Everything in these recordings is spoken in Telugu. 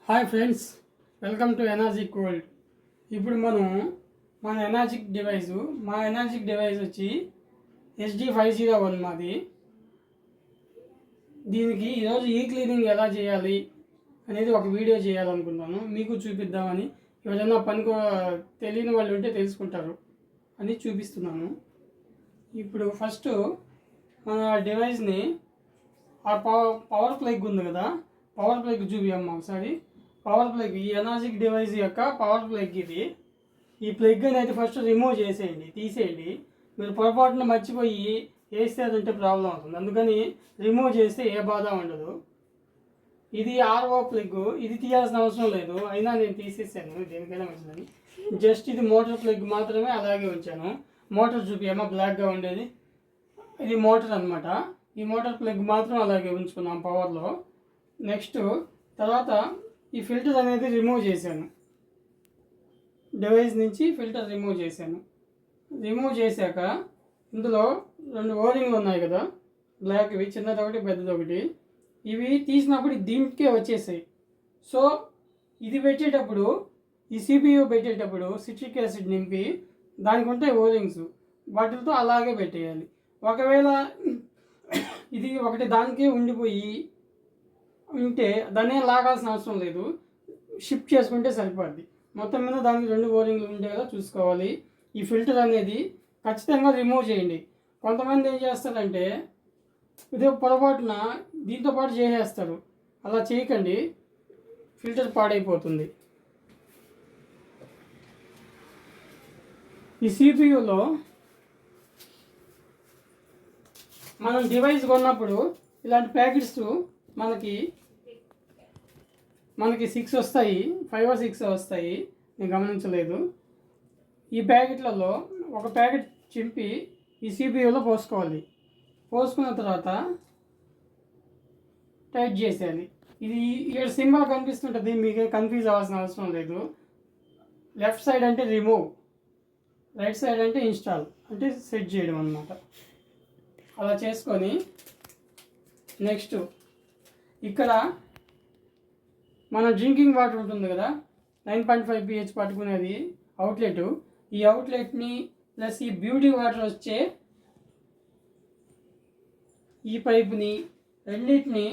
Hi friends, welcome to energetic world. ఇప్పుడు మన ఎనర్జిక్ డివైస్ వచ్చి SD501 మాది. దీనికి ఈరోజు క్లీనింగ్ ఎలా చేయాలి అనేది ఒక వీడియో చేయాలనుకుంటున్నాను, మీకు చూపిద్దామని. ఎవరైనా తెలియని వాళ్ళు ఉంటే తెలుసుకుంటారు అని చూపిస్తున్నాను. ఇప్పుడు ఫస్ట్ మన డివైస్ని పవర్ ప్లగ్ ఉంది కదా, పవర్ ప్లగ్ చూపియమ్మా ఒకసారి. పవర్ ప్లగ్, ఈ ఎనర్జిక్ డివైస్ యొక్క పవర్ ప్లగ్ ఇది. ఈ ప్లగ్ అనేది ఫస్ట్ రిమూవ్ తీసేయండి. మీరు పొరపాటున మర్చిపోయి వేస్తే అదంటే ప్రాబ్లం అవుతుంది, అందుకని రిమూవ్ చేస్తే ఏ బాధ ఉండదు. ఇది RO ప్లగ్, ఇది తీయాల్సిన అవసరం లేదు, అయినా నేను తీసేసాను దేనికైనా మంచిదని. జస్ట్ ఇది మోటార్ ప్లగ్ మాత్రమే అలాగే ఉంచాను. మోటార్ చూపియమ్మా, బ్లాక్గా ఉండేది ఇది మోటార్ అనమాట. ఈ మోటార్ ప్లగ్ మాత్రం అలాగే ఉంచుకున్నాం పవర్లో. నెక్స్ట్ తర్వాత ఈ ఫిల్టర్ అనేది రిమూవ్ చేశాను, డివైస్ నుంచి ఫిల్టర్ రిమూవ్ చేశాను. రిమూవ్ చేశాక ఇందులో 2 ఓరింగ్లు ఉన్నాయి కదా, బ్లాక్వి, చిన్నదొకటి పెద్దదొకటి. ఇవి తీసినప్పుడు దీనికే వచ్చేసాయి. సో ఇది పెట్టేటప్పుడు, ఈ CPU పెట్టేటప్పుడు సిట్రిక్ యాసిడ్ నింపి దానికి ఉంటాయి ఓరింగ్స్, వాటితో అలాగే పెట్టేయాలి. ఒకవేళ ఇది ఒకటి దానికే ఉండిపోయి ఉంటే దాన్ని లాగాల్సిన అవసరం లేదు, షిఫ్ట్ చేసుకుంటే సరిపోద్ది. మొత్తం మీద దానికి 2 ఓరింగ్లు ఉండేలా చూసుకోవాలి. ఈ ఫిల్టర్ అనేది ఖచ్చితంగా రిమూవ్ చేయండి. కొంతమంది ఏం చేస్తారంటే ఇదే పొరపాటున దీంతో పాటు చేసేస్తారు, అలా చేయకండి, ఫిల్టర్ పాడైపోతుంది. ఈ CPUలో మనం డివైస్ కొన్నప్పుడు ఇలాంటి ప్యాకెట్స్ మనకి 6 వస్తాయి, 5 or 6 వస్తాయి, నేను గమనించలేదు. ఈ ప్యాకెట్లలో ఒక ప్యాకెట్ చింపి ఈ CPUలో పోసుకోవాలి. పోసుకున్న తర్వాత టైట్ చేసేయాలి. ఇది ఇక్కడ సింబల్ కనిపిస్తుంటుంది, మీకు కన్ఫ్యూజ్ అవ్వాల్సిన అవసరం లేదు. లెఫ్ట్ సైడ్ అంటే రిమూవ్, రైట్ సైడ్ అంటే ఇన్స్టాల్, అంటే సెట్ చేయడం అన్నమాట. అలా చేసుకొని నెక్స్ట్ ఇక్కడ మన డ్రింకింగ్ వాటర్ ఉంటుంది కదా, 9.5 pH పట్టుకునేది అవుట్లెట్. ఈ అవుట్లెట్ని ప్లస్ ఈ బ్యూటీ వాటర్ వచ్చే ఈ పైపుని రెండింటిని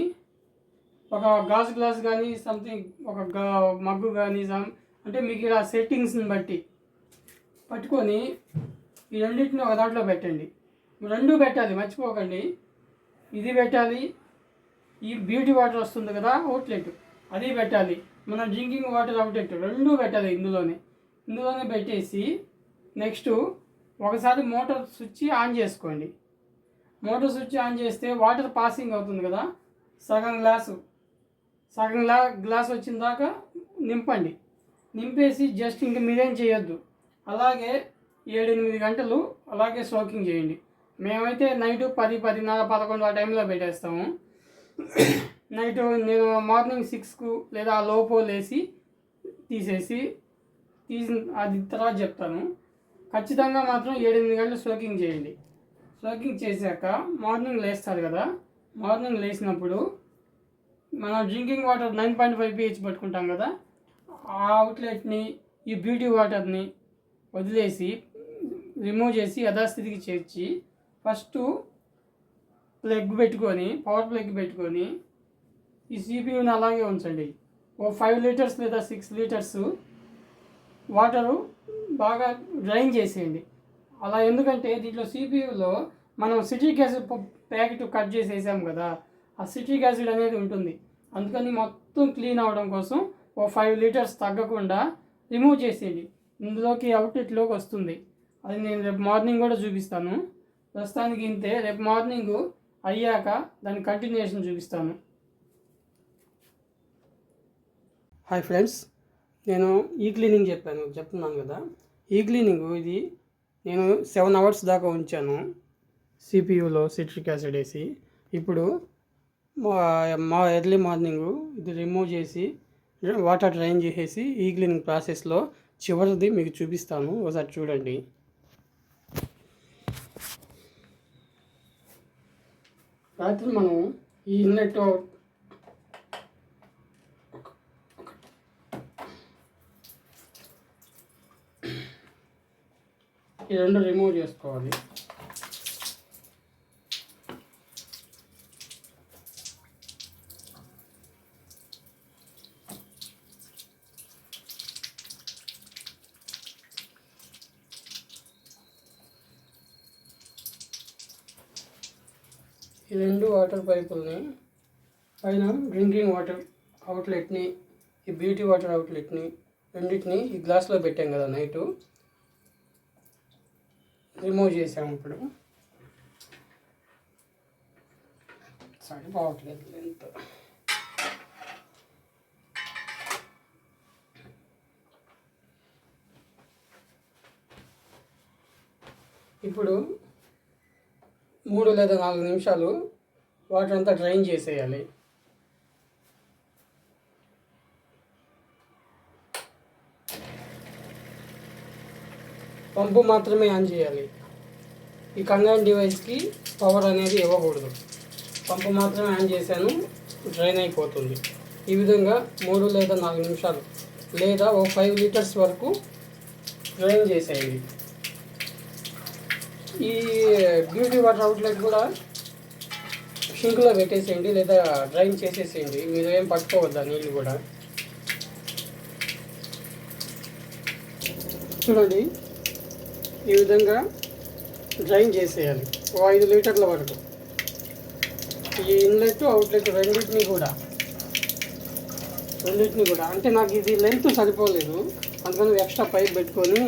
ఒక గ్లాస్ కానీ సంథింగ్, ఒక మగ్గు కానీ అంటే మీకు ఇలా సెట్టింగ్స్ని బట్టి పట్టుకొని ఈ రెండింటిని ఒక దాంట్లో పెట్టండి. 2 పెట్టాలి, మర్చిపోకండి. ఇది పెట్టాలి, ఈ బ్యూటీ వాటర్ వస్తుంది కదా అవుట్లెట్, అది పెట్టాలి. మన డ్రింకింగ్ వాటర్ అవుట్లెట్ 2 పెట్టాలి ఇందులోనే పెట్టేసి నెక్స్ట్ ఒకసారి మోటార్ స్విచ్ ఆన్ చేసుకోండి. మోటార్ స్విచ్ ఆన్ చేస్తే వాటర్ పాసింగ్ అవుతుంది కదా, సగం గ్లాస్ వచ్చిన దాకా నింపేసి జస్ట్ ఇంక మీరేం చేయొద్దు, అలాగే 7-8 గంటలు అలాగే సోకింగ్ చేయండి. మేమైతే నైట్ 10, 10:30, 11 ఆ టైంలో పెట్టేస్తాము. నైట్ నేను మార్నింగ్ 6కు లేదా లోపో లేసి తీసి అది తర్వాత చెప్తాను. ఖచ్చితంగా మాత్రం 7-8 గంటలు సోకింగ్ చేయండి. సోకింగ్ చేశాక మార్నింగ్ లేస్తారు కదా, మార్నింగ్ లేచినప్పుడు మనం డ్రింకింగ్ వాటర్ 9.5 pH పట్టుకుంటాం కదా, ఆ అవుట్లెట్ని ఈ బ్యూటీ వాటర్ని వదిలేసి రిమూవ్ చేసి యథాస్థితికి చేర్చి ఫస్ట్ పవర్ ప్లగ్ పెట్టుకొని ఈ CPUని అలాగే ఉంచండి. ఓ 5 లీటర్స్ లేదా 6 లీటర్స్ వాటరు బాగా డ్రైన్ చేసేయండి. అలా ఎందుకంటే దీంట్లో CPUలో మనం సిట్రిక్ యాసిడ్ ప్యాకెట్ కట్ చేసి వేసాం కదా, ఆ సిట్రిక్ యాసిడ్ అనేది ఉంటుంది. అందుకని మొత్తం క్లీన్ అవ్వడం కోసం ఓ 5 లీటర్స్ తగ్గకుండా రిమూవ్ చేసేయండి. ఇందులోకి అవుట్లెట్లోకి వస్తుంది, అది నేను రేపు మార్నింగ్ కూడా చూపిస్తాను. ప్రస్తుతానికి ఇంతే, రేపు మార్నింగ్ అయ్యాక దాని కంటిన్యూషన్ చూపిస్తాను. హాయ్ ఫ్రెండ్స్, నేను క్లీనింగ్ చెప్తున్నాను కదా, క్లీనింగ్ ఇది నేను 7 hours దాకా ఉంచాను CPUలో సిట్రిక్ యాసిడ్ వేసి. ఇప్పుడు ఎర్లీ మార్నింగ్ ఇది రిమూవ్ చేసి వాటర్ డ్రైన్ చేసేసి క్లీనింగ్ ప్రాసెస్లో చివరిది మీకు చూపిస్తాను, ఒకసారి చూడండి. రాత్రి మనం ఈ ఇన్లెట్ ఈ రెండు రిమూవ్ చేసుకోవాలి. ఈ రెండు వాటర్ పైపుల్ని పైన డ్రింకింగ్ వాటర్ అవుట్లెట్ని, ఈ బ్యూటీ వాటర్ అవుట్లెట్ని రెండింటిని ఈ గ్లాస్లో పెట్టాం కదా నైటు, రిమూవ్ చేసాము. ఇప్పుడు సరిపోవట్లేదు లెంత్. ఇప్పుడు 3 లేదా 4 నిమిషాలు వాటర్ అంతా డ్రైన్ చేసేయాలి. పంపు మాత్రమే ఆన్ చేయాలి. ఈ కంగైన్ డివైస్కి పవర్ అనేది ఇవ్వకూడదు. పంపు మాత్రమే ఆన్ చేశాను, డ్రైన్ అయిపోతుంది. ఈ విధంగా 3 లేదా 4 నిమిషాలు లేదా ఓ 5 లీటర్స్ వరకు డ్రైన్ చేసేయండి. ఈ బ్యూటీ వాటర్ అవుట్లెట్ కూడా షింక్లో పెట్టేసేయండి లేదా డ్రైన్ చేసేసేయండి. మీరు ఏం పట్టుకోవద్దా నీళ్ళు కూడా. చూడండి, ఈ విధంగా డ్రైన్ చేసేయాలి ఓ 5 లీటర్ల వరకు. ఈ ఇన్లెట్ అవుట్లెట్ రెండింటిని కూడా అంటే నాకు ఇది లెంత్ సరిపోలేదు, అందుకని ఎక్స్ట్రా పైప్ పెట్టుకొని